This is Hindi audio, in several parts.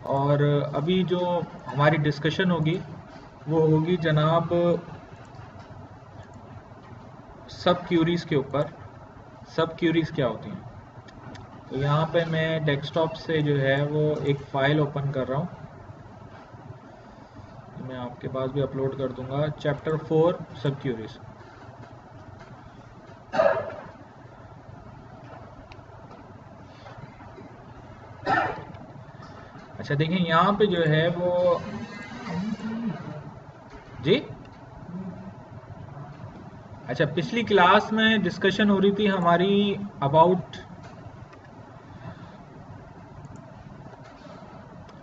और अभी जो हमारी डिस्कशन होगी वो होगी जनाब सब क्यूरीज के ऊपर। सब क्यूरीज क्या होती हैं? तो यहाँ पे मैं डेस्कटॉप से जो है वो एक फ़ाइल ओपन कर रहा हूँ, मैं आपके पास भी अपलोड कर दूंगा। चैप्टर 4 सब क्यूरीज। अच्छा देखिए यहाँ पे जो है वो जी, अच्छा पिछली क्लास में डिस्कशन हो रही थी हमारी अबाउट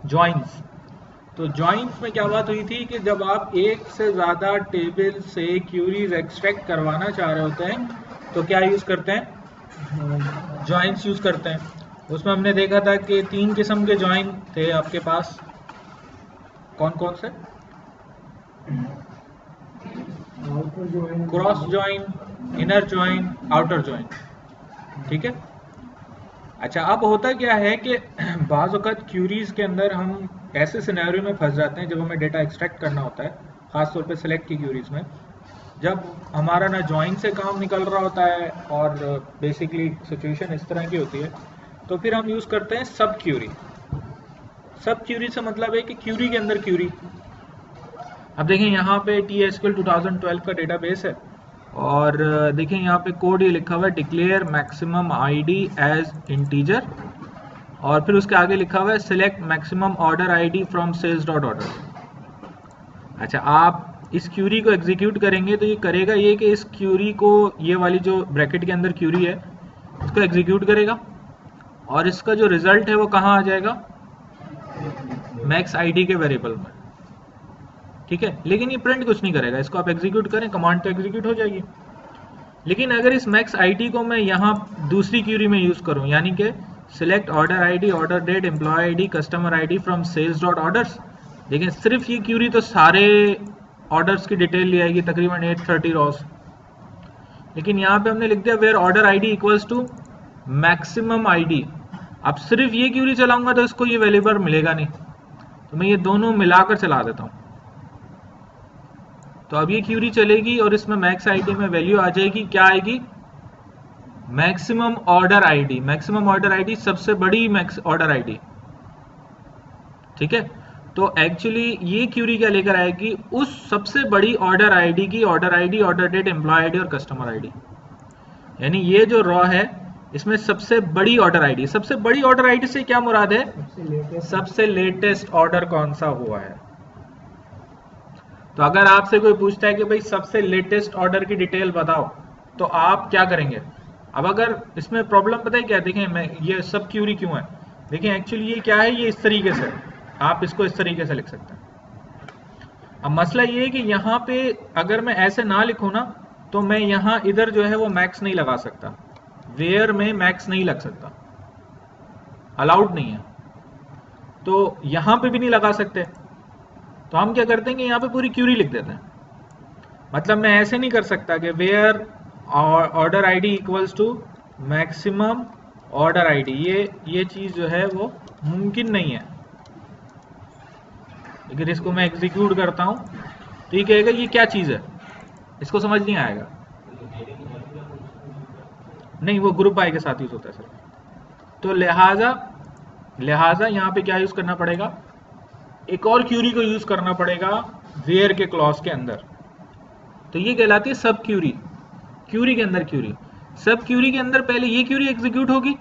जॉइंस। तो जॉइंस में क्या बात हुई थी कि जब आप एक से ज़्यादा टेबल से क्यूरीज एक्सट्रैक्ट करवाना चाह रहे होते हैं तो क्या यूज़ करते हैं? जॉइंस यूज़ करते हैं। उसमें हमने देखा था कि 3 किस्म के जॉइन थे आपके पास। कौन कौन से? Cross join, inner join, outer join. ठीक है। अच्छा अब होता क्या है कि बाज़ वक़्त क्यूरीज के अंदर हम ऐसे सिनेरियो में फंस जाते हैं जब हमें डेटा एक्सट्रैक्ट करना होता है, ख़ास तौर पे सेलेक्ट की क्यूरीज में, जब हमारा ना जॉइन से काम निकल रहा होता है और बेसिकली सिचुएशन इस तरह की होती है, तो फिर हम यूज़ करते हैं सब क्यूरी। सब क्यूरी से मतलब है कि क्यूरी के अंदर क्यूरी। अब देखें यहाँ पे TSQL 2012 का डेटाबेस है और देखें यहाँ पे कोड ये लिखा हुआ है declare maximum ID as integer, और फिर उसके आगे लिखा हुआ है select maximum order ID from sales dot order. अच्छा आप इस क्यूरी को एग्जीक्यूट करेंगे तो ये करेगा ये कि इस क्यूरी को, ये वाली जो ब्रैकेट के अंदर क्यूरी है, इसको एग्जीक्यूट करेगा और इसका जो रिजल्ट है वो कहाँ आ जाएगा? मैक्स आईडी के वेरिएबल में। ठीक है, लेकिन ये प्रिंट कुछ नहीं करेगा। इसको आप एग्जीक्यूट करें, कमांड तो एग्जीक्यूट हो जाएगी। लेकिन अगर इस मैक्स आईडी को मैं यहाँ दूसरी क्यूरी में यूज करूँ, यानी कि select order ID, order date, employee ID, customer ID from sales dot orders, देखिए सिर्फ ये क्यूरी तो सारे ऑर्डर्स की डिटेल ले आएगी, तकरीबन 830 रॉस। लेकिन यहाँ पे हमने लिख दिया where order ID equals to maximum ID. अब सिर्फ ये क्यूरी चलाऊंगा तो इसको ये वेरिएबल मिलेगा नहीं, तो मैं ये दोनों मिलाकर चला देता हूँ। तो अब ये क्यूरी चलेगी और इसमें मैक्स आईडी में वैल्यू आ जाएगी, क्या आएगी? Maximum order ID. Maximum order ID सबसे बड़ी मैक्स ऑर्डर आईडी। ठीक है, तो एक्चुअली ये क्यूरी क्या लेकर आएगी? उस सबसे बड़ी ऑर्डर आईडी की order ID, order date, employee ID और कस्टमर आईडी। यानी ये जो रॉ है इसमें सबसे बड़ी ऑर्डर आईडी। सबसे बड़ी ऑर्डर आईडी से क्या मुराद है? सबसे लेटेस्ट ऑर्डर कौन सा हुआ है। तो अगर आपसे कोई पूछता है कि भाई सबसे लेटेस्ट ऑर्डर की डिटेल बताओ, तो आप क्या करेंगे? अब अगर इसमें प्रॉब्लम पता है क्या, देखें मैं ये सब क्यूरी क्यों है, देखें एक्चुअली ये क्या है, ये इस तरीके से, आप इसको इस तरीके से लिख सकते हैं। अब मसला ये है कि यहाँ पे अगर मैं ऐसे ना लिखूँ ना, तो मैं यहाँ इधर जो है वो मैक्स नहीं लगा सकता, वेयर में मैक्स नहीं लग सकता, अलाउड नहीं है। तो यहाँ पे भी नहीं लगा सकते, तो हम क्या करते हैं कि यहाँ पे पूरी क्यूरी लिख देते हैं। मतलब मैं ऐसे नहीं कर सकता कि where order ID equals to maximum order ID, ये चीज़ जो है वो मुमकिन नहीं है। लेकिन इसको मैं एग्जीक्यूट करता हूँ तो ये कहेगा ये क्या चीज़ है, इसको समझ नहीं आएगा। नहीं, वो ग्रुप बाय के साथ यूज होता है सर। तो लिहाजा यहाँ पे क्या यूज करना पड़ेगा? एक और क्यूरी को यूज करना पड़ेगा वेयर के क्लॉज के अंदर। तो ये कहलाती है सब क्यूरी। क्यूरी के अंदर क्यूरी, सब क्यूरी के अंदर पहले ये क्यूरी एग्जीक्यूट होगी,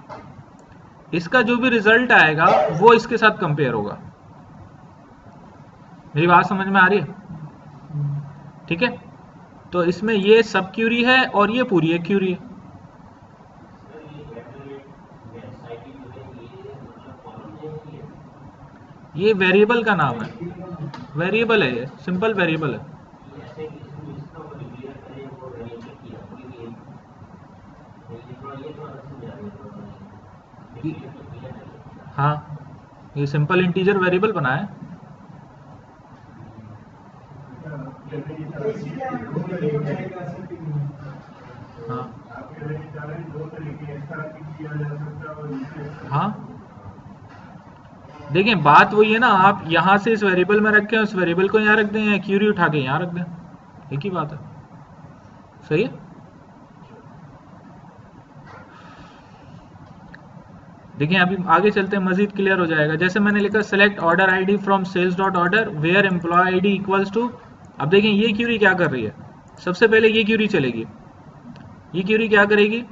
इसका जो भी रिजल्ट आएगा वो इसके साथ कंपेयर होगा। मेरी बात समझ में आ रही है? ठीक है, तो इसमें ये सब क्यूरी है और ये पूरी एक क्यूरी है। ये वेरिएबल का नाम है, वेरिएबल है, ये सिंपल वेरिएबल है। हाँ, ये सिंपल इंटीजर वेरिएबल बना है। हाँ हाँ, देखें बात वही है ना, आप यहां से इस वेरिएबल में रखें, उस वेरिएबल को यहां रख दें, या क्यूरी उठा के यहां रख दें, एक ही बात है। सही है। देखिए अभी आगे चलते हैं, मजीद क्लियर हो जाएगा। जैसे मैंने लिखा select order ID from sales dot order where employee ID equals to. अब देखें ये क्यूरी क्या कर रही है, सबसे पहले ये क्यूरी चलेगी। ये क्यूरी क्या करेगी,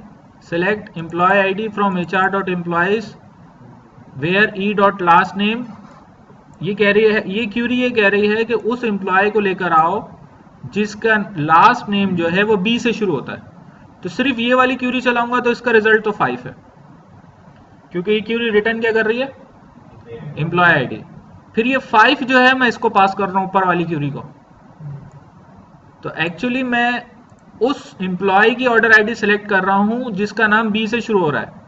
select employee ID from HR dot employees where E dot last name. ये कह रही है, ये क्यूरी ये कह रही है कि उस एम्प्लॉय को लेकर आओ जिसका लास्ट नेम जो है वो B से शुरू होता है। तो सिर्फ ये वाली क्यूरी चलाऊंगा तो इसका रिजल्ट तो 5 है, क्योंकि ये क्यूरी रिटर्न क्या कर रही है, एम्प्लॉय आईडी। फिर ये 5 जो है मैं इसको पास कर रहा हूं ऊपर वाली क्यूरी को। तो एक्चुअली मैं उस एम्प्लॉय की ऑर्डर आईडी सिलेक्ट कर रहा हूं जिसका नाम B से शुरू हो रहा है।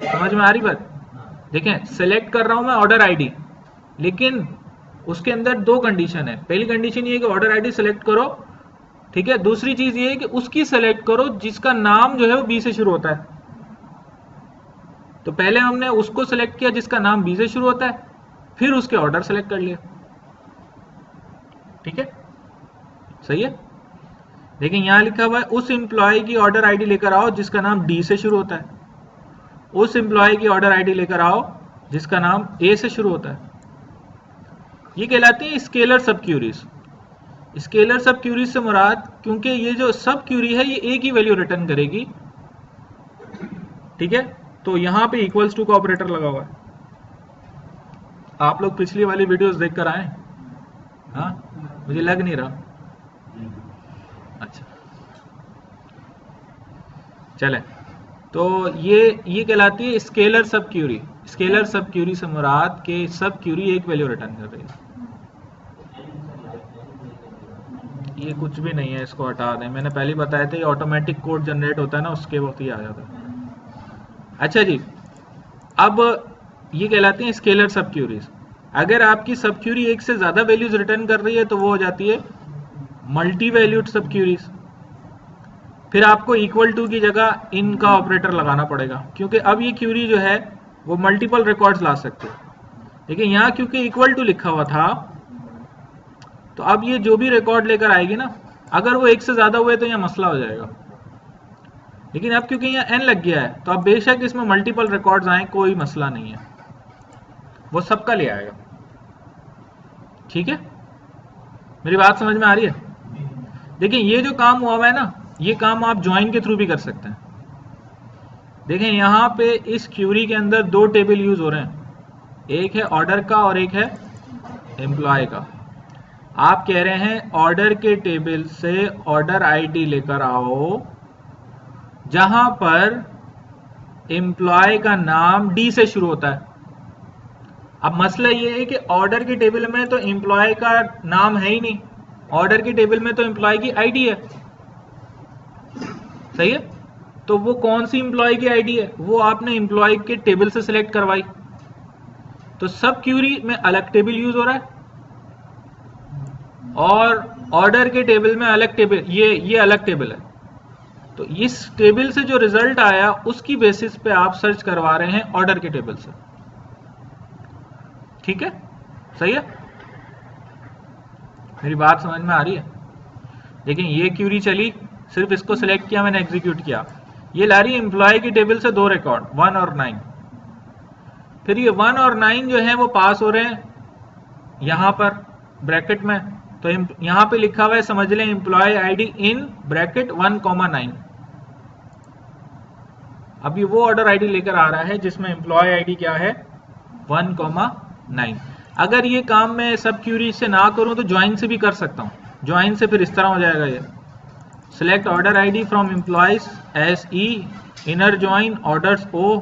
समझ में आ रही बात? देखें सिलेक्ट कर रहा हूं मैं ऑर्डर आईडी, लेकिन उसके अंदर दो कंडीशन है। पहली कंडीशन ये है कि ऑर्डर आईडी सिलेक्ट करो, ठीक है। दूसरी चीज ये है कि उसकी सिलेक्ट करो जिसका नाम जो है वो B से शुरू होता है। तो पहले हमने उसको सिलेक्ट किया जिसका नाम B से शुरू होता है, फिर उसके ऑर्डर सिलेक्ट कर लिया, ठीक है। सही है। लेकिन यहां लिखा हुआ है उस एम्प्लॉय की ऑर्डर आईडी लेकर आओ जिसका नाम D से शुरू होता है, उस एम्प्लॉय की ऑर्डर आईडी लेकर आओ जिसका नाम A से शुरू होता है। ये कहलाती है स्केलर सब क्यूरीज। स्केलर सब क्यूरीज से मुराद, क्योंकि ये जो सब क्यूरी है ये एक ही वैल्यू रिटर्न करेगी, ठीक है। तो यहां पे इक्वल्स टू का ऑपरेटर लगा हुआ है। आप लोग पिछली वाली वीडियोस देख कर आए? हाँ, मुझे लग नहीं रहा। अच्छा चले, तो ये कहलाती है स्केलर सब क्यूरी। स्केलर सब क्यूरी से मुराद के सब क्यूरी एक वैल्यू रिटर्न कर रही है। ये कुछ भी नहीं है, इसको हटा दें। मैंने पहले बताया था ये ऑटोमेटिक कोड जनरेट होता है ना, उसके वक्त ही आ जाता है। अच्छा जी, अब ये कहलाती हैं स्केलर सब क्यूरीज। अगर आपकी सब क्यूरी एक से ज्यादा वैल्यूज रिटर्न कर रही है तो वो हो जाती है मल्टी वैल्यूड सब क्यूरीज। फिर आपको इक्वल टू की जगह इन का ऑपरेटर लगाना पड़ेगा, क्योंकि अब ये क्यूरी जो है वो मल्टीपल रिकॉर्ड्स ला सकते हैं। लेकिन यहाँ क्योंकि इक्वल टू लिखा हुआ था, तो अब ये जो भी रिकॉर्ड लेकर आएगी ना, अगर वो एक से ज्यादा हुए तो यहाँ मसला हो जाएगा। लेकिन अब क्योंकि यहाँ n लग गया है, तो अब बेशक इसमें मल्टीपल रिकॉर्ड्स आए, कोई मसला नहीं है, वो सबका ले आएगा। ठीक है, मेरी बात समझ में आ रही है? देखिए ये जो काम हुआ है ना, ये काम आप ज्वाइन के थ्रू भी कर सकते हैं। देखें यहाँ पे इस क्यूरी के अंदर दो टेबल यूज हो रहे हैं, एक है ऑर्डर का और एक है एम्प्लॉय का। आप कह रहे हैं ऑर्डर के टेबल से ऑर्डर आईडी लेकर आओ जहां पर एम्प्लॉय का नाम डी से शुरू होता है। अब मसला ये है कि ऑर्डर के टेबल में तो एम्प्लॉय का नाम है ही नहीं, ऑर्डर के टेबल में तो एम्प्लॉय की आईडी है। सही है, तो वो कौन सी एम्प्लॉय की आईडी है, वो आपने एम्प्लॉय के टेबल से सिलेक्ट करवाई। तो सब क्यूरी में अलग टेबल यूज हो रहा है और ऑर्डर के टेबल में अलग टेबल, ये अलग टेबल है। तो इस टेबल से जो रिजल्ट आया उसकी बेसिस पे आप सर्च करवा रहे हैं ऑर्डर के टेबल से। ठीक है, सही है, मेरी बात समझ में आ रही है? लेकिन ये क्यूरी चली, सिर्फ इसको सिलेक्ट किया, मैंने एग्जीक्यूट किया, ये ला रही है एम्प्लॉय की टेबल से दो रिकॉर्ड 1 और 9। फिर ये 1 और 9 जो है वो पास हो रहे हैं यहां पर ब्रैकेट में। तो यहां पे लिखा हुआ है, समझ लें, एम्प्लॉय आईडी इन ब्रैकेट 1,9। अभी वो ऑर्डर आईडी लेकर आ रहा है जिसमें एम्प्लॉय आईडी क्या है, 1,9। अगर ये काम मैं सब क्यूरी से ना करूं तो ज्वाइन से भी कर सकता हूं। ज्वाइन से फिर इस तरह हो जाएगा, ये select order ID from employees as E inner join orders O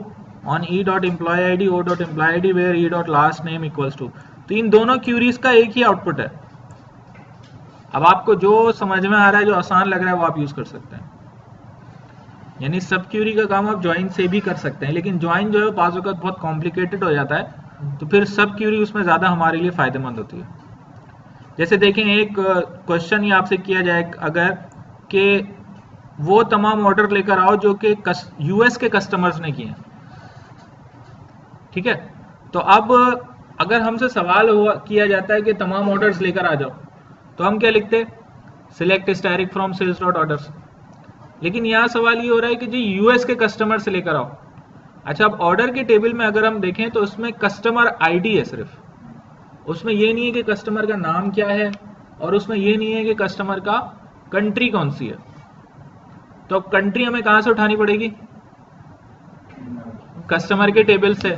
on E dot employee ID O dot employee ID where E dot last name equals to. तो इन दोनों क्यूरीज का एक ही आउटपुट है। अब आपको जो समझ में आ रहा है, जो आसान लग रहा है, वो आप यूज कर सकते हैं। यानी सब क्यूरी का काम आप ज्वाइन से भी कर सकते हैं, लेकिन ज्वाइन जो है पास वक्त बहुत कॉम्प्लिकेटेड हो जाता है, तो फिर सब क्यूरी उसमें ज्यादा हमारे लिए फायदेमंद होती है। जैसे देखें, एक क्वेश्चन ही आपसे किया जाए अगर कि वो तमाम ऑर्डर लेकर आओ जो कि यूएस के कस्टमर्स ने किए, ठीक है। तो अब अगर हमसे सवाल हुआ किया जाता है कि तमाम ऑर्डर्स लेकर आ जाओ, तो हम क्या लिखते? Select static from sales dot orders. लेकिन यहाँ सवाल ये हो रहा है कि जी यूएस के कस्टमर से लेकर आओ। अच्छा, अब ऑर्डर के टेबल में अगर हम देखें तो उसमें कस्टमर आईडी है सिर्फ, उसमें ये नहीं है कि कस्टमर का नाम क्या है, और उसमें ये नहीं है कि कस्टमर का कंट्री कौन सी है। तो अब कंट्री हमें कहां से उठानी पड़ेगी? कस्टमर के टेबल से।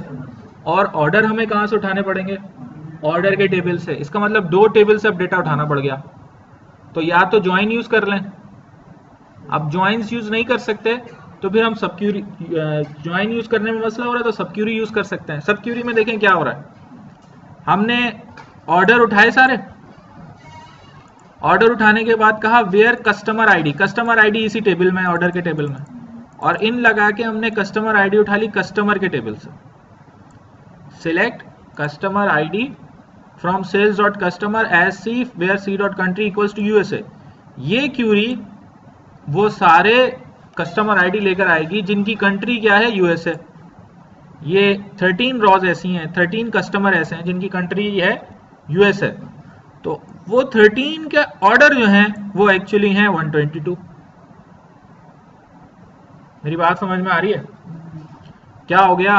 और ऑर्डर हमें कहां से उठाने पड़ेंगे? ऑर्डर के टेबल से। इसका मतलब दो टेबल से अब डेटा उठाना पड़ गया। तो या तो ज्वाइन यूज कर लें, अब ज्वाइंस यूज नहीं कर सकते तो फिर हम सब क्यूरी, ज्वाइन यूज करने में मसला हो रहा है तो सब क्यूरी यूज कर सकते हैं। सब क्यूरी में देखें क्या हो रहा है, हमने ऑर्डर उठाए सारे, ऑर्डर उठाने के बाद कहा where customer ID, customer ID इसी टेबल में, ऑर्डर के टेबल में, और इन लगा के हमने कस्टमर आईडी उठा ली कस्टमर के टेबल से। Select customer ID from sales dot customer as C where C dot country equals to USA. ये क्यूरी वो सारे कस्टमर आईडी लेकर आएगी जिनकी कंट्री क्या है? यूएसए। ये 13 रॉज ऐसी हैं, 13 कस्टमर ऐसे हैं जिनकी कंट्री है यूएसए। तो वो 13 के ऑर्डर जो हैं वो एक्चुअली हैं 122। मेरी बात समझ में आ रही है? क्या हो गया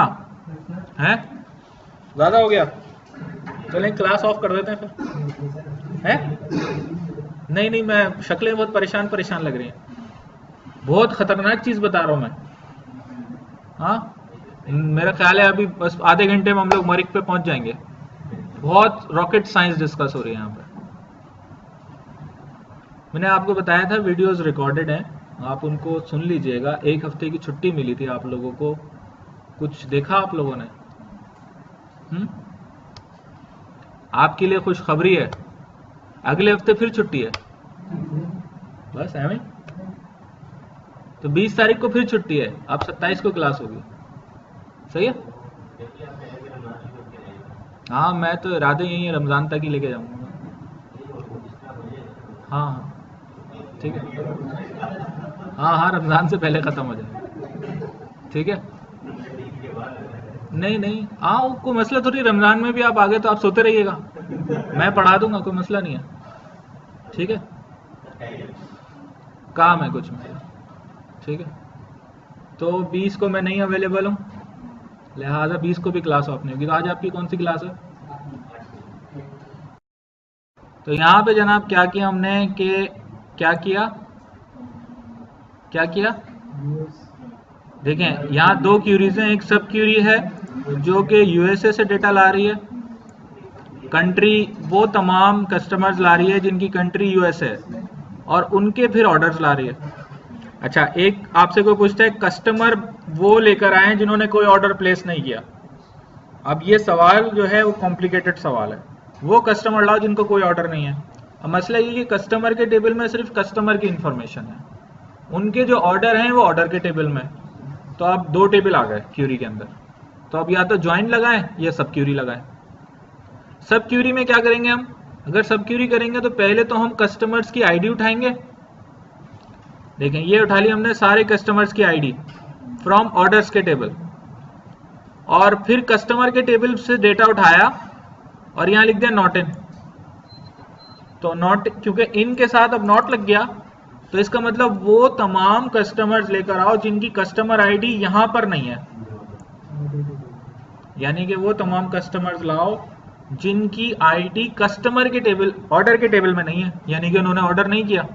है? ज्यादा हो गया? चलें क्लास ऑफ कर देते हैं फिर, है? नहीं, मैं शक्लें बहुत परेशान लग रही हैं। बहुत खतरनाक चीज बता रहा हूं मैं। हाँ, मेरा ख्याल है अभी बस आधे घंटे में हम लोग मरीख पे पहुंच जाएंगे। बहुत रॉकेट साइंस डिस्कस हो रही है यहाँ पे। मैंने आपको बताया था वीडियोस रिकॉर्डेड हैं, आप उनको सुन लीजिएगा। एक हफ्ते की छुट्टी मिली थी आप लोगों को, कुछ देखा आप लोगों ने? आपके लिए खुशखबरी है, अगले हफ्ते फिर छुट्टी है। बस एवं, तो 20 तारीख को फिर छुट्टी है, अब 27 को क्लास होगी। सही है? हाँ, मैं तो इरादे यही है रमजान तक ही लेके जाऊंगा। हाँ ठीक है, हाँ रमजान से पहले खत्म हो जाए। ठीक है, नहीं हाँ, कोई मसला थोड़ी। रमजान में भी आप आ गए तो आप सोते रहिएगा, मैं पढ़ा दूंगा, कोई मसला नहीं है। ठीक है, काम है कुछ मेरा। ठीक है, तो 20 को मैं नहीं अवेलेबल हूँ, लिहाजा 20 को भी क्लास ऑफ नहीं होगी। तो आज आपकी कौन सी क्लास है? तो यहाँ पे जनाब क्या किया हमने कि क्या किया देखें, यहाँ दो क्यूरीज हैं। एक सब क्यूरी है जो कि यूएसए से डेटा ला रही है, कंट्री वो तमाम कस्टमर्स ला रही है जिनकी कंट्री यूएसए है, और उनके फिर ऑर्डर्स ला रही है। अच्छा, एक आपसे कोई पूछता है कस्टमर वो लेकर आए जिन्होंने कोई ऑर्डर प्लेस नहीं किया। अब ये सवाल जो है वो कॉम्प्लिकेटेड सवाल है। वो कस्टमर लाओ जिनको कोई ऑर्डर नहीं है। अब मसला ये कि कस्टमर के टेबल में सिर्फ कस्टमर की इंफॉर्मेशन है, उनके जो ऑर्डर हैं वो ऑर्डर के टेबल में। तो अब दो टेबल आ गए क्यूरी के अंदर। तो अब या तो ज्वाइन लगाएं या सब क्यूरी लगाएं। सब क्यूरी में क्या करेंगे हम? अगर सब क्यूरी करेंगे तो पहले तो हम कस्टमर्स की आईडी उठाएंगे। देखें, ये उठा ली हमने सारे कस्टमर्स की आईडी फ्रॉम ऑर्डर्स के टेबल, और फिर कस्टमर के टेबल से डेटा उठाया और यहां लिख दिया नॉट इन। तो नॉट, क्योंकि इन के साथ अब नॉट लग गया, तो इसका मतलब वो तमाम कस्टमर्स लेकर आओ जिनकी कस्टमर आईडी यहां पर नहीं है। यानी कि वो तमाम कस्टमर्स लाओ जिनकी आईडी कस्टमर के टेबल, ऑर्डर के टेबल में नहीं है, यानी कि उन्होंने ऑर्डर नहीं किया।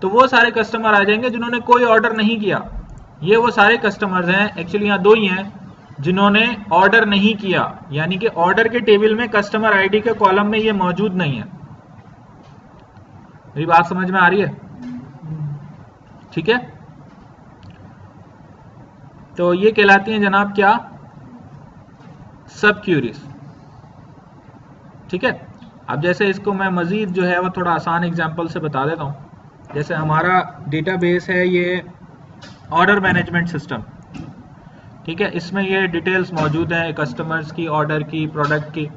तो वो सारे कस्टमर आ जाएंगे जिन्होंने कोई ऑर्डर नहीं किया। ये वो सारे कस्टमर्स हैं, एक्चुअली यहाँ दो ही हैं जिन्होंने ऑर्डर नहीं किया, यानी कि ऑर्डर के टेबल में कस्टमर आईडी के कॉलम में ये मौजूद नहीं है। मेरी बात समझ में आ रही है? ठीक है, तो ये कहलाती हैं जनाब क्या? सब क्यूरीज। ठीक है, अब जैसे इसको मैं मजीद जो है वो थोड़ा आसान एग्जांपल से बता देता हूं। जैसे हमारा डेटाबेस है ये ऑर्डर मैनेजमेंट सिस्टम, ठीक है, इसमें ये डिटेल्स मौजूद हैं कस्टमर्स की, ऑर्डर की, प्रोडक्ट की।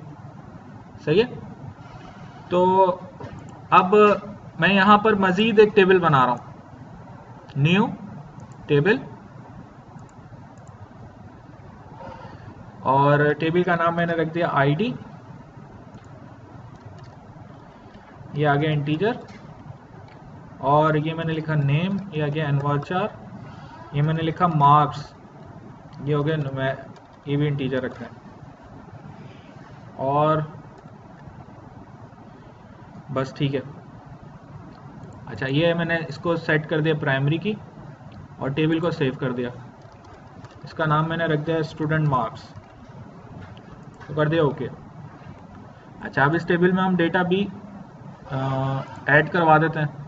सही है, तो अब मैं यहां पर मजीद एक टेबल बना रहा हूं, न्यू टेबल, और टेबल का नाम मैंने रख दिया आईडी, ये आ गया इंटीजर, और ये मैंने लिखा नेम, ये आ गया nvarchar, ये मैंने लिखा मार्क्स, ये हो गया, ये भी इंटीजर रखा है, और बस ठीक है। अच्छा, ये मैंने इसको सेट कर दिया प्राइमरी की और टेबल को सेव कर दिया, इसका नाम मैंने रख दिया स्टूडेंट मार्क्स, तो कर दिया ओके। अच्छा, अब इस टेबल में हम डेटा भी ऐड करवा देते हैं।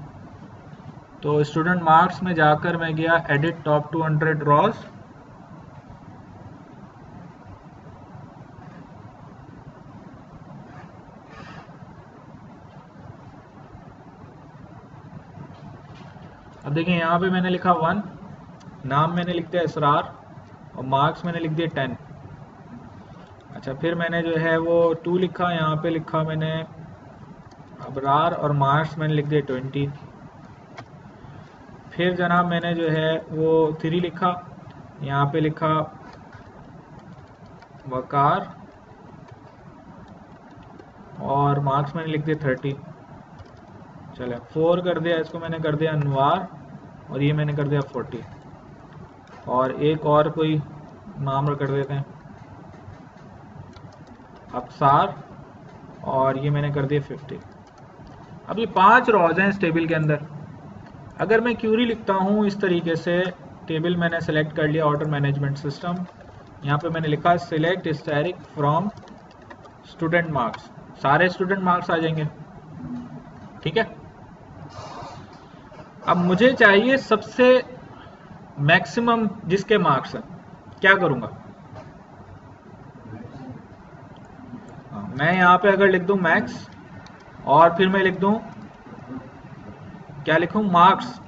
तो स्टूडेंट मार्क्स में जाकर मैं गया एडिट टॉप 200 रॉज, अब देखिए यहाँ पे मैंने लिखा 1, नाम मैंने लिख दिया इसरार, और मार्क्स मैंने लिख दिया 10। अच्छा, फिर मैंने जो है वो 2 लिखा, यहाँ पे लिखा मैंने अबरार, और मार्क्स मैंने लिख दिया 20। फिर जनाब मैंने जो है वो 3 लिखा, यहाँ पे लिखा वकार, और मार्क्स मैंने लिख दिया 30। चले 4 कर दिया, इसको मैंने कर दिया अनवार, और ये मैंने कर दिया 40, और एक और कोई नाम कर देते हैं अफसार, और ये मैंने कर दिया 50। अब ये 5 रॉज हैं इस टेबल के अंदर। अगर मैं क्यूरी लिखता हूँ इस तरीके से, टेबल मैंने सेलेक्ट कर लिया ऑर्डर मैनेजमेंट सिस्टम, यहाँ पे मैंने लिखा select historic from student marks, सारे स्टूडेंट मार्क्स आ जाएंगे, ठीक है। अब मुझे चाहिए सबसे मैक्सिमम जिसके मार्क्स हैं, क्या करूंगा? मैं यहाँ पे अगर लिख दूं मैक्स, और फिर मैं लिख दूं, क्या लिखूं, मार्क्स,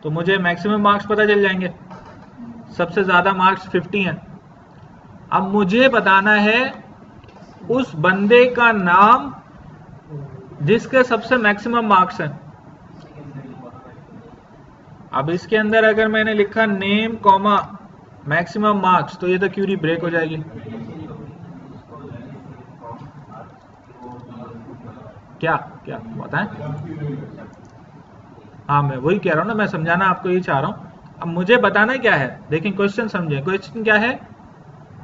तो मुझे मैक्सिमम मार्क्स पता चल जाएंगे। सबसे ज्यादा मार्क्स 50 हैं। अब मुझे बताना है उस बंदे का नाम जिसके सबसे मैक्सिमम मार्क्स हैं। अब इसके अंदर अगर मैंने लिखा नेम कॉमा मैक्सिमम मार्क्स, तो ये तो क्यूरी ब्रेक हो जाएगी। क्या क्या बताएं? हाँ, मैं वही कह रहा हूं ना, मैं समझाना आपको ये चाह रहा हूं। अब मुझे बताना क्या है, देखिए क्वेश्चन समझे, क्वेश्चन क्या है,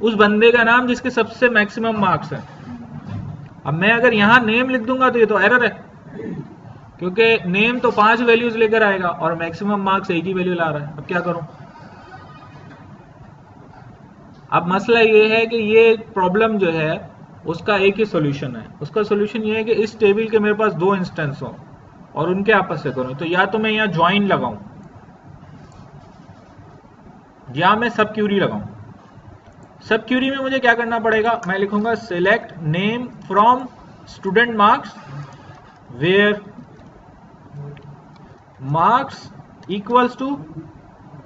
उस बंदे का नाम जिसके सबसे मैक्सिमम मार्क्स है। अब मैं अगर यहां नेम लिख दूंगा तो ये तो एरर है, क्योंकि नेम तो 5 वैल्यूज लेकर आएगा और मैक्सिमम मार्क्स एक ही वैल्यू ला रहा है। अब क्या करूं? अब मसला ये है कि ये प्रॉब्लम जो है उसका एक ही सॉल्यूशन है। उसका सॉल्यूशन ये है कि इस टेबल के मेरे पास 2 इंस्टेंस हो और उनके आपस से करूं। तो या तो मैं यहां ज्वाइन लगाऊं या मैं सब क्यूरी लगाऊं। सब क्यूरी में मुझे क्या करना पड़ेगा, मैं लिखूंगा select name from student marks where marks equals to,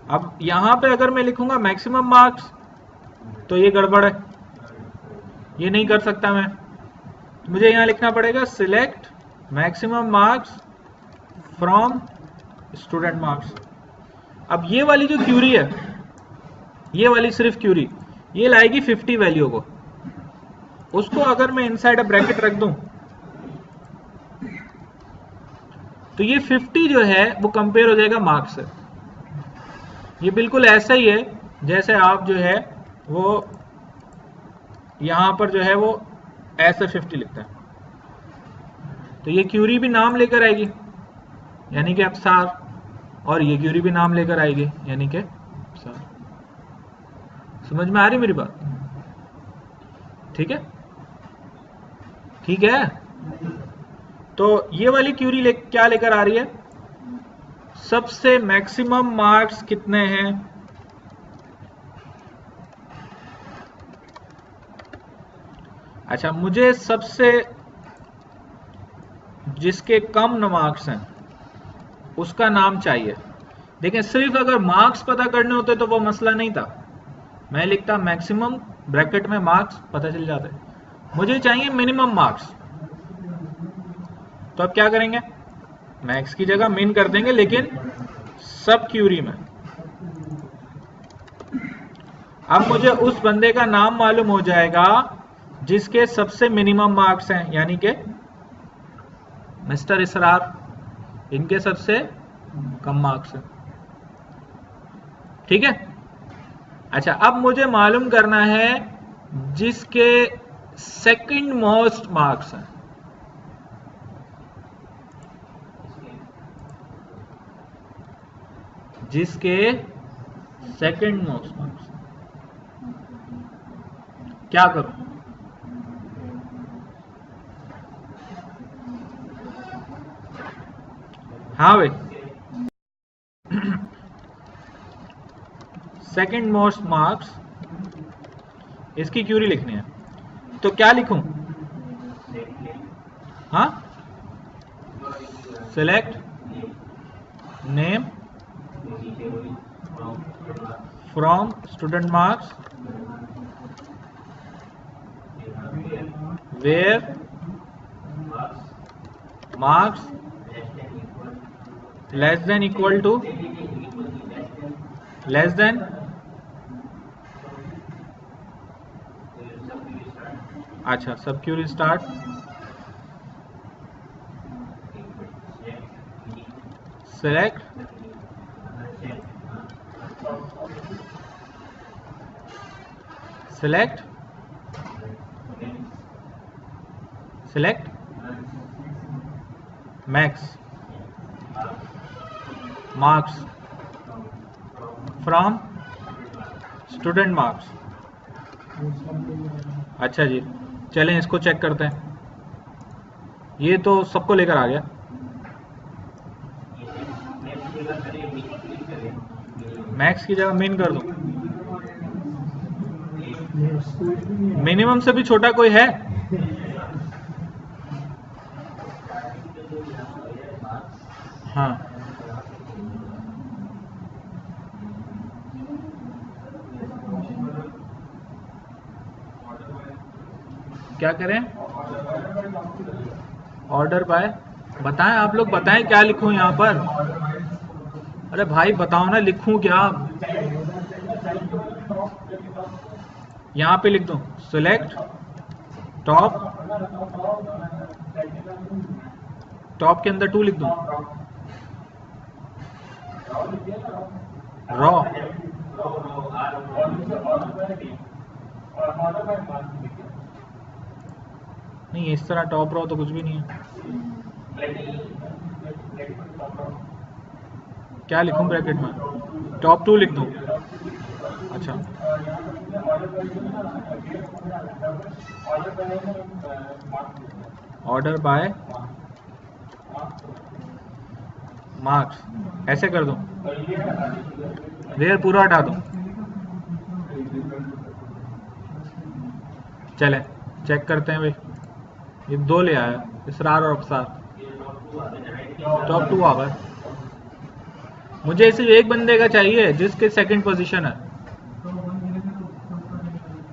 अब यहां पे अगर मैं लिखूंगा मैक्सिमम मार्क्स तो ये गड़बड़ है, ये नहीं कर सकता मैं। मुझे यहां लिखना पड़ेगा select maximum marks from student marks. अब ये वाली जो क्यूरी है, ये वाली सिर्फ क्यूरी, ये लाएगी 50 वैल्यू को। उसको अगर मैं इनसाइड अ ब्रैकेट रख दूं तो ये 50 जो है वो कंपेयर हो जाएगा मार्क्स से। ये बिल्कुल ऐसा ही है जैसे आप जो है वो यहां पर जो है वो ऐसे 50 लिखता है। तो ये क्यूरी भी नाम लेकर आएगी यानी कि अफसार, और ये क्यूरी भी नाम लेकर आएगी यानी कि अफसार। समझ में आ रही मेरी बात? ठीक है, ठीक है। तो ये वाली क्यूरी क्या लेकर आ रही है, सबसे मैक्सिमम मार्क्स कितने हैं, अच्छा मुझे सबसे जिसके कम मार्क्स हैं उसका नाम चाहिए। देखिए सिर्फ अगर मार्क्स पता करने होते तो वो मसला नहीं था, मैं लिखता मैक्सिमम ब्रैकेट में मार्क्स, पता चल जाते। मुझे चाहिए मिनिमम मार्क्स, तो अब क्या करेंगे, मैक्स की जगह मिन कर देंगे, लेकिन सब क्यूरी में। अब मुझे उस बंदे का नाम मालूम हो जाएगा जिसके सबसे मिनिमम मार्क्स हैं, यानी कि मिस्टर इसरार, इनके सबसे कम मार्क्स हैं। ठीक है। अच्छा, अब मुझे मालूम करना है जिसके सेकंड मोस्ट मार्क्स हैं। जिसके सेकंड मोस्ट मार्क्स, क्या करूं? हाँ भाई, सेकंड मोस्ट मार्क्स, इसकी क्यूरी लिखनी है, तो क्या लिखूं? हाँ, select name from student marks where marks less than equal to less than, अच्छा, subquery start, select select max marks from student marks। अच्छा जी, चलें इसको चेक करते हैं। ये तो सबको लेकर आ गया। मैक्स की जगह मिन कर दूं? मिनिमम से भी छोटा कोई है? हाँ, क्या करें? ऑर्डर बाय, बताएं आप लोग, बताएं क्या लिखूं यहाँ पर? अरे भाई बताओ ना, लिखूं क्या? यहाँ पे लिख दूं सिलेक्ट टॉप, टॉप के अंदर 2 लिख दूं, रॉ, नहीं इस तरह टॉप रॉ तो कुछ भी नहीं है। क्या लिखूं ब्रैकेट में? टॉप 2 लिख दूं? अच्छा, ऑर्डर बाय मार्क्स, ऐसे कर दूं? वेयर पूरा हटा दूं? चले चेक करते हैं भाई। ये 2 ले आया, इसरार और अफसार, टॉप 2 आ गए। मुझे सिर्फ एक बंदे का चाहिए जिसके सेकंड पोजीशन है।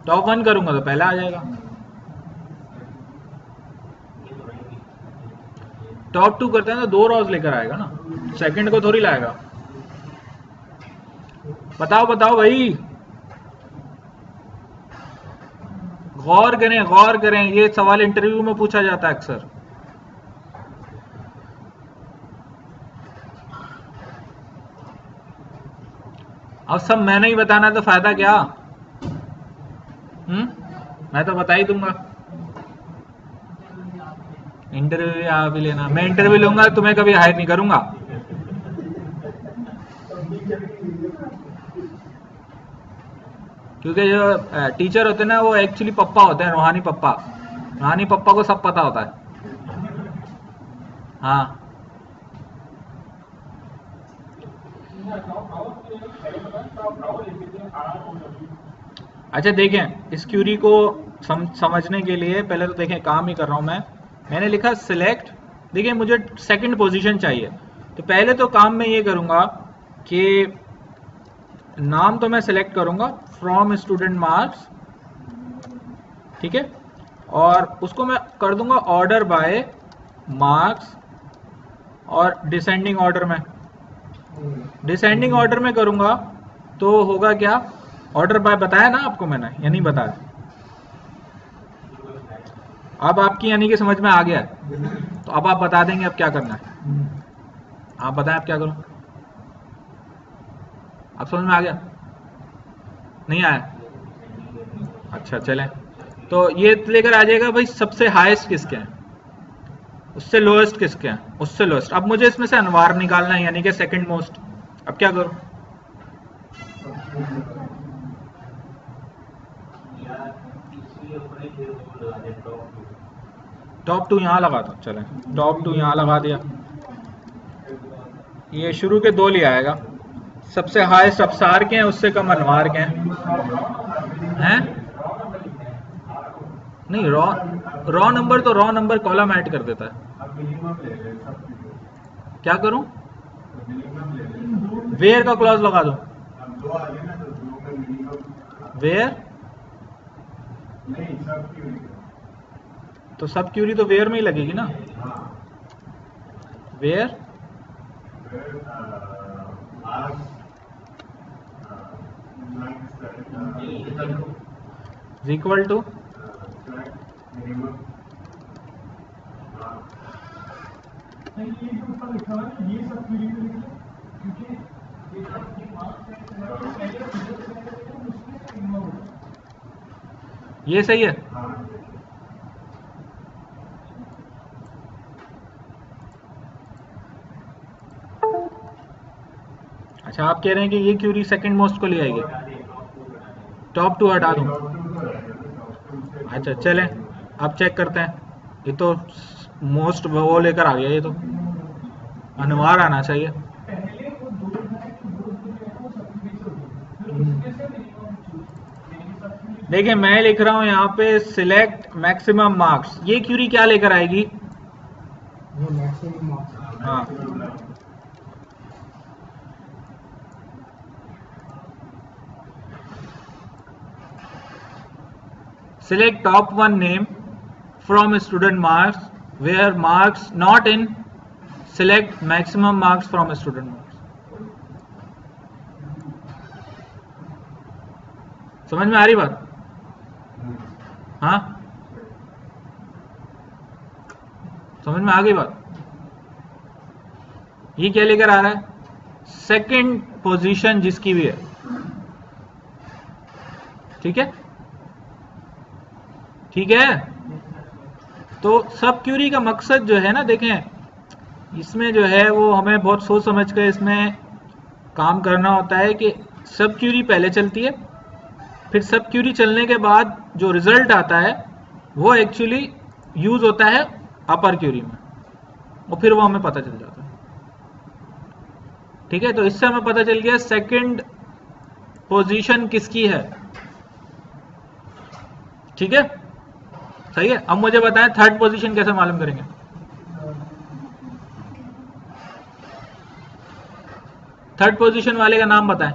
टॉप 1 करूंगा तो पहला आ जाएगा, टॉप 2 करते हैं तो 2 रॉज लेकर आएगा ना, सेकंड को थोड़ी लाएगा। बताओ बताओ भाई, गौर करें गौर करें, ये सवाल इंटरव्यू में पूछा जाता है अक्सर। अब सब मैंने ही बताना तो फायदा क्या? मैं तो बता ही दूंगा। इंटरव्यू आप ही लेना, मैं इंटरव्यू लूंगा, तुम्हें कभी हायर नहीं करूंगा। क्योंकि जो टीचर होते हैं ना, वो एक्चुअली पप्पा होते हैं, रूहानी पप्पा। रूहानी पप्पा को सब पता होता है। हाँ, अच्छा देखें, इस क्यूरी को समझने के लिए पहले तो देखें, काम ही कर रहा हूं मैंने लिखा सिलेक्ट। देखिए मुझे सेकंड पोजीशन चाहिए, तो पहले तो काम मैं ये करूंगा कि नाम तो मैं सिलेक्ट करूंगा फ्रॉम स्टूडेंट मार्क्स, ठीक है, और उसको मैं कर दूंगा ऑर्डर बाय मार्क्स, और डिसेंडिंग ऑर्डर में करूंगा तो होगा क्या, ऑर्डर बाय बताया ना आपको मैंने, या नहीं बताया? अब आपकी यानी कि समझ में आ गया है, तो अब आप बता देंगे अब क्या करना है। आप बताएं आप क्या करूं? अब समझ में आ गया? नहीं आया? अच्छा चलें, तो ये लेकर आ जाएगा भाई सबसे हाईएस्ट किसके हैं, उससे लोएस्ट किसके हैं, उससे लोएस्ट। अब मुझे इसमें से अनवार निकालना है यानी कि सेकंड मोस्ट। अब क्या करूं? टॉप 2 यहां लगा दो, चलें टॉप 2 यहां लगा दिया। ये शुरू के 2 ले आएगा, सबसे हाईएस्ट अफसार के हैं, उससे कम अनवार के हैं। नहीं, रॉ नंबर तो रॉ नंबर कॉलम ऐड कर देता है। क्या करूं? वेयर का क्लॉज लगा दो। वेयर तो सब क्यूरी तो वेयर में ही लगेगी ना। वेयर इज इक्वल टू ये सही है। अच्छा आप कह रहे हैं कि ये क्यूरी सेकंड मोस्ट को ले आएगी, टॉप 2 हटा दूं। अच्छा चलें अब चेक करते हैं, ये तो मोस्ट वो लेकर आ गया, ये तो अनवार आना चाहिए। देखिए मैं लिख रहा हूं यहाँ पे सिलेक्ट मैक्सिमम मार्क्स, ये क्यूरी क्या लेकर आएगी? हाँ select top 1 name from student marks where marks not in select maximum marks from student marks। समझ में आ रही बात? हाँ समझ में आ गई बात? ये क्या लेकर आ रहा है? सेकंड पोजीशन जिसकी भी है, ठीक है ठीक है। तो सब क्यूरी का मकसद जो है ना, देखें इसमें जो है वो हमें बहुत सोच समझ कर इसमें काम करना होता है कि सब क्यूरी पहले चलती है, फिर सब क्यूरी चलने के बाद जो रिजल्ट आता है वो एक्चुअली यूज होता है अपर क्यूरी में, और फिर वो हमें पता चल जाता है, ठीक है। तो इससे हमें पता चल गया सेकंड पोजीशन किसकी है, ठीक है सही है। अब मुझे बताएं थर्ड पोजीशन कैसे मालूम करेंगे? थर्ड पोजीशन वाले का नाम बताएं।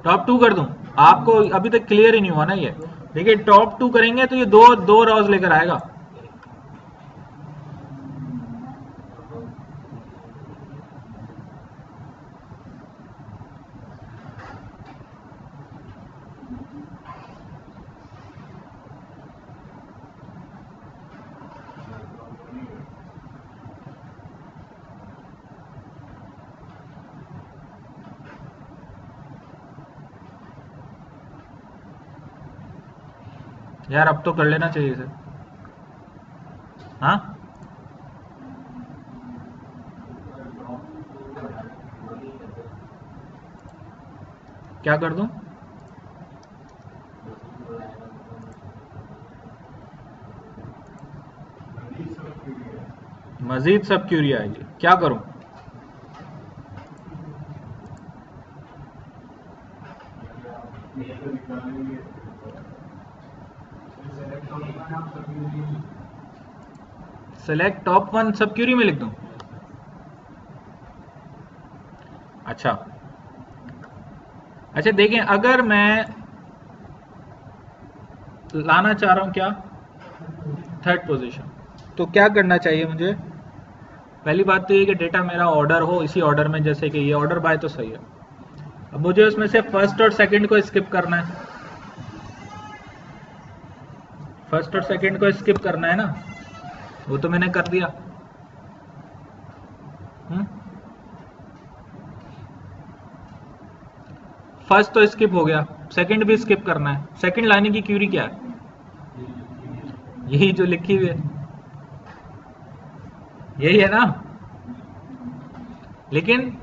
टॉप 2 कर दूं? आपको अभी तक क्लियर ही नहीं हुआ ना ये। देखिए टॉप 2 करेंगे तो ये दो रॉज लेकर आएगा, यार अब तो कर लेना चाहिए इसे। हाँ क्या कर दूं? मजीद सब क्यूरी आएगी, क्या करूं? सेलेक्ट टॉप 1 सब क्यूरी में लिख दूं? अच्छा अच्छा देखें अगर मैं लाना चाह रहा हूं क्या थर्ड पोजीशन, तो क्या करना चाहिए मुझे? पहली बात तो ये कि डेटा मेरा ऑर्डर हो इसी ऑर्डर में, जैसे कि ये ऑर्डर बाय तो सही है, अब मुझे उसमें से फर्स्ट और सेकंड को स्किप करना है, फर्स्ट और सेकंड को स्किप करना है ना, वो तो मैंने कर दिया। फर्स्ट तो स्किप हो गया, सेकंड भी स्किप करना है। सेकंड लाने की क्यूरी क्या है? यही जो लिखी हुई है, यही है ना। लेकिन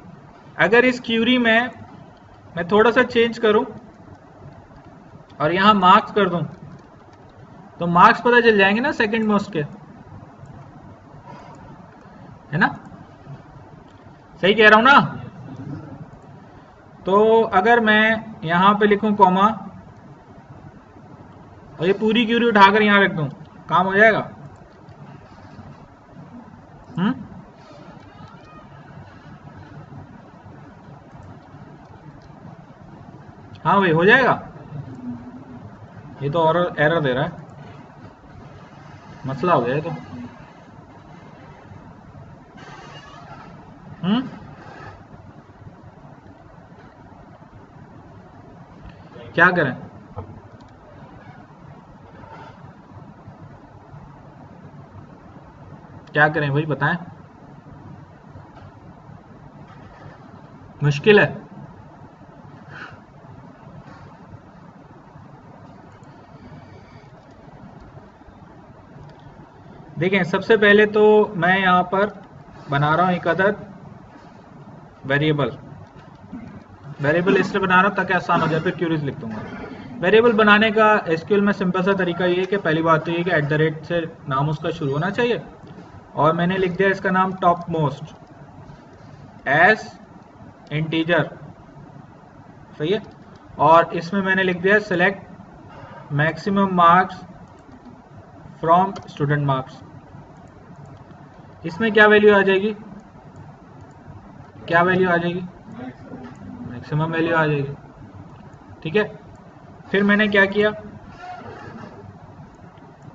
अगर इस क्यूरी में मैं थोड़ा सा चेंज करूं और यहां मार्क्स कर दूं, तो मार्क्स पता चल जाएंगे ना सेकंड मोस्ट के, है ना? सही कह रहा हूं ना? तो अगर मैं यहां पे लिखूं कॉमा और ये पूरी क्यूरी उठाकर यहां रख दूं, काम हो जाएगा? हाँ भाई, हो जाएगा। ये तो और एरर दे रहा है, मसला हो गया है तो। क्या करें? क्या करें भाई, बताएं। मुश्किल है। देखें, सबसे पहले तो मैं यहां पर बना रहा हूं एक अदद वेरिएबल। वेरिएबल इसलिए बना रहा हूं ताकि आसान हो जाए, फिर क्यूरीज लिख दूंगा। वेरिएबल बनाने का एसक्यूएल में सिंपल सा तरीका ये है कि पहली बात तो ये कि @ से नाम उसका शुरू होना चाहिए, और मैंने लिख दिया इसका नाम टॉप मोस्ट एज इंटीजर, सही है। और इसमें मैंने लिख दिया select maximum marks from student marks. इसमें क्या वैल्यू आ जाएगी? क्या वैल्यू आ जाएगी? मैक्सिमम वैल्यू आ जाएगी, ठीक है। फिर मैंने क्या किया?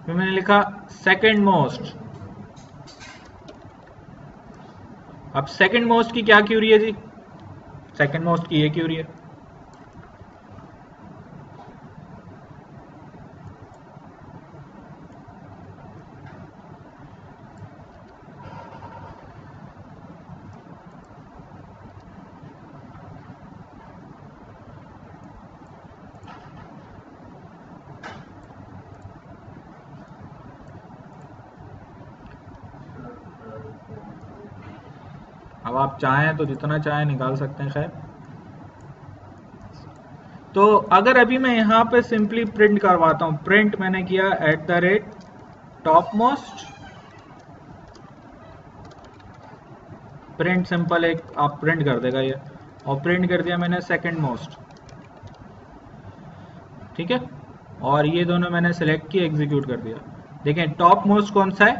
फिर मैंने लिखा सेकंड मोस्ट। अब सेकंड मोस्ट की क्या क्यूरी है जी? सेकंड मोस्ट की ये क्यूरी है। अब आप चाहें तो जितना चाहें निकाल सकते हैं, खैर। तो अगर अभी मैं यहां पे सिंपली प्रिंट करवाता हूं, प्रिंट मैंने किया @टॉप मोस्ट, प्रिंट सिंपल एक आप प्रिंट कर देगा ये, और प्रिंट कर दिया मैंने सेकंड मोस्ट, ठीक है। और ये दोनों मैंने सेलेक्ट किए, एग्जीक्यूट कर दिया। देखें, टॉप मोस्ट कौन सा है?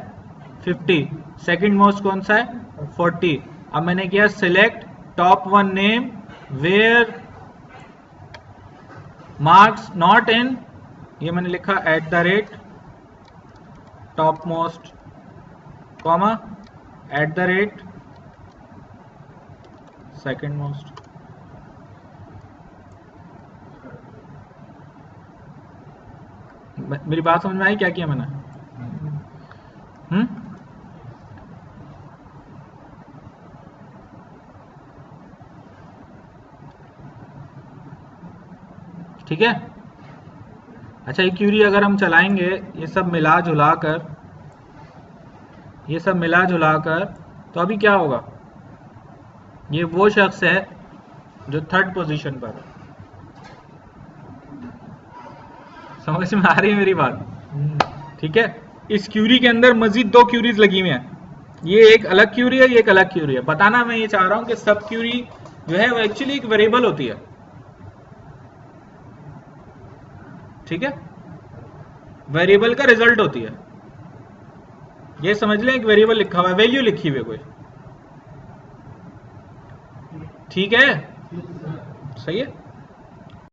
50। सेकंड मोस्ट कौन सा है? 40। अब मैंने किया select top one name where marks not in, ये मैंने लिखा @top most comma second most. मेरी बात समझ में आई? क्या किया मैंने? ठीक है। अच्छा, ये क्यूरी अगर हम चलाएंगे, ये सब मिला जुला कर, तो अभी क्या होगा? ये वो शख्स है जो थर्ड पोजीशन पर है। समझ में आ रही है मेरी बात? ठीक है। इस क्यूरी के अंदर मजीद 2 क्यूरीज लगी हुई हैं। ये एक अलग क्यूरी है, ये एक अलग क्यूरी है। बताना मैं ये चाह रहा हूं कि सब क्यूरी जो है वो एक्चुअली एक वेरिएबल होती है, ठीक है। वेरिएबल का रिजल्ट होती है। ये समझ लें, एक वेरिएबल लिखा हुआ है, वैल्यू लिखी हुई है कोई, ठीक है। सही है।